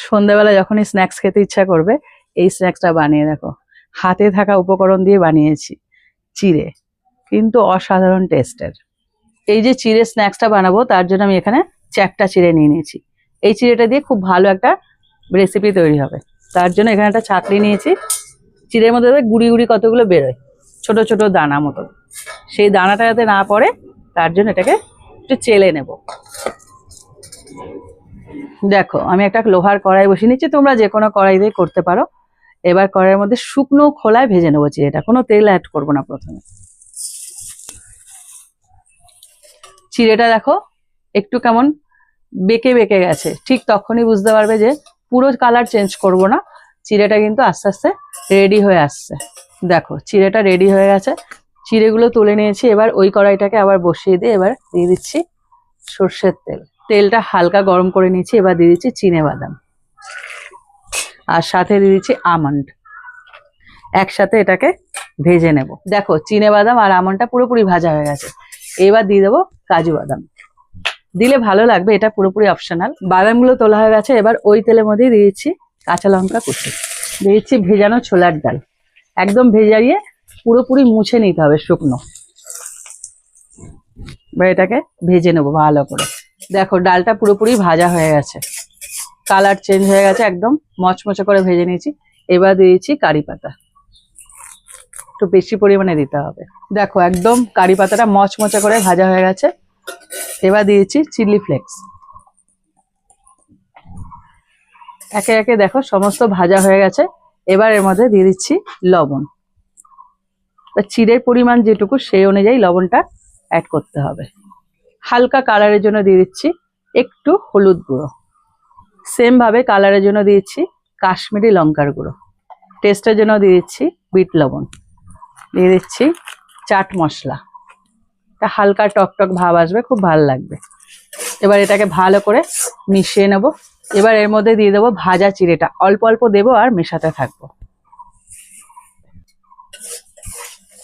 সন্ধ্যাবেলা যখনই স্ন্যাক্স খেতে ইচ্ছা করবে এই স্ন্যাক্সটা বানিয়ে দেখো। হাতে থাকা উপকরণ দিয়ে বানিয়েছি, চিড়ে, কিন্তু অসাধারণ টেস্টের। এই যে চিড়ে স্ন্যাক্সটা বানাবো তার জন্য আমি এখানে চ্যাপ্টা চিড়ে নিয়ে নিয়েছি। এই চিড়েটা দিয়ে খুব ভালো একটা রেসিপি তৈরি হবে। তার জন্য এখানে একটা ছাঁকনি নিয়েছি। চিড়ের মধ্যে গুড়ি গুড়ি কতগুলো বেরোয়, ছোট ছোট দানা মতো, সেই দানাটা যাতে না পড়ে তার জন্য এটাকে একটু চেলে নেব। দেখো আমি একটা লোহার কড়াই বসিয়ে নিচ্ছি, তোমরা যে কোনো কড়াই দিয়ে করতে পারো। এবার কড়াইয়ের মধ্যে শুকনো খোলায় ভেজে নেবো চিড়েটা, কোনো তেল অ্যাড করবো না প্রথমে। চিড়েটা দেখো একটু কেমন বেঁকে বেঁকে গেছে, ঠিক তখনই বুঝতে পারবে যে পুরো কালার চেঞ্জ করব না, চিড়েটা কিন্তু আস্তে আস্তে রেডি হয়ে আসছে। দেখো চিড়েটা রেডি হয়ে গেছে, চিড়েগুলো তুলে নিয়েছি। এবার ওই কড়াইটাকে আবার বসিয়ে দিয়ে এবার দিয়ে দিচ্ছি সর্ষের তেল। তেলটা হালকা গরম করে নিয়েছি। এবার দিয়ে দিচ্ছি চিনেবাদাম, আর সাথে দিয়ে দিচ্ছি আমন্ড। একসাথে এটাকে ভেজে নেব। দেখো চিনেবাদাম আর আমন্ডটা পুরোপুরি ভাজা হয়ে গেছে। এবার দিয়ে দেবো কাজু বাদাম, দিলে ভালো লাগবে, এটা পুরোপুরি অপশনাল। বাদামগুলো তোলা হয়ে গেছে। এবার ওই তেলের মধ্যেই দিয়ে দিচ্ছি কাঁচা লঙ্কা কুচি, দিয়ে দিচ্ছি ভেজানো ছোলার ডাল, একদম ভেজাইয়ে পুরোপুরি মুছে নিতে হবে শুকনো। এবার এটাকে ভেজে নেবো ভালো করে। দেখো ডালটা পুরোপুরি ভাজা হয়ে গেছে, কালার চেঞ্জ হয়ে গেছে, একদম মচমচে করে ভেজে নিয়েছি। এবার দিয়ে দিচ্ছি কারি পাতা, একটু বেশি পরিমাণে দিতে হবে। দেখো একদম কারি পাতাটা মচমচে করে ভাজা হয়ে গেছে। এবার দিয়েছি চিলি ফ্লেক্স। একে একে দেখো সমস্ত ভাজা হয়ে গেছে। এবার এর মধ্যে দিয়ে দিচ্ছি লবণ। চিড়ের পরিমাণ যেটুকু সেই অনুযায়ী লবণটা অ্যাড করতে হবে। হালকা কালারের জন্য দিয়ে দিচ্ছি একটু হলুদ গুঁড়ো। সেম ভাবে কালারের জন্য দিয়েছি কাশ্মীরি লঙ্কার গুঁড়ো। টেস্টের জন্য দিয়ে দিচ্ছি বিট লবণ, দিয়ে দিচ্ছি চাট মশলা। হালকা টকটক ভাব আসবে, খুব ভালো লাগবে। এবার এটাকে ভালো করে মিশিয়ে নেব। এবার এর মধ্যে দিয়ে দেবো ভাজা চিড়েটা, অল্প অল্প দেবো আর মেশাতে থাকবো।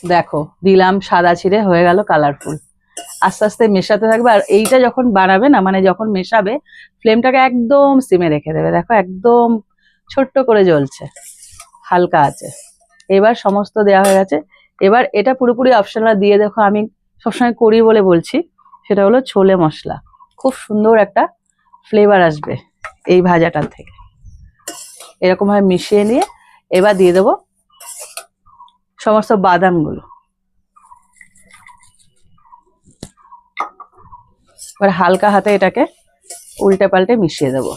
দেখো দিলাম সাদা চিড়ে, হয়ে গেল কালারফুল। আস্তে আস্তে মেশাতে থাকবে। আর এইটা যখন বানাবে না, মানে যখন মেশাবে, ফ্লেমটাকে একদম সিমে রেখে দেবে। দেখো একদম ছোট্ট করে জ্বলছে, হালকা আছে। এবার সমস্ত দেওয়া হয়ে গেছে। এবার এটা পুরোপুরি অপশনাল, দিয়ে দেখো আমি সবসময় করি বলে বলছি, সেটা হলো ছোলে মশলা। খুব সুন্দর একটা ফ্লেভার আসবে এই ভাজাটার থেকে। এরকম ভাবে মিশিয়ে নিয়ে এবার দিয়ে দেবো সমস্ত বাদামগুলো। এবার হালকা হাতে এটাকে উল্টে পাল্টে মিশিয়ে দেবো।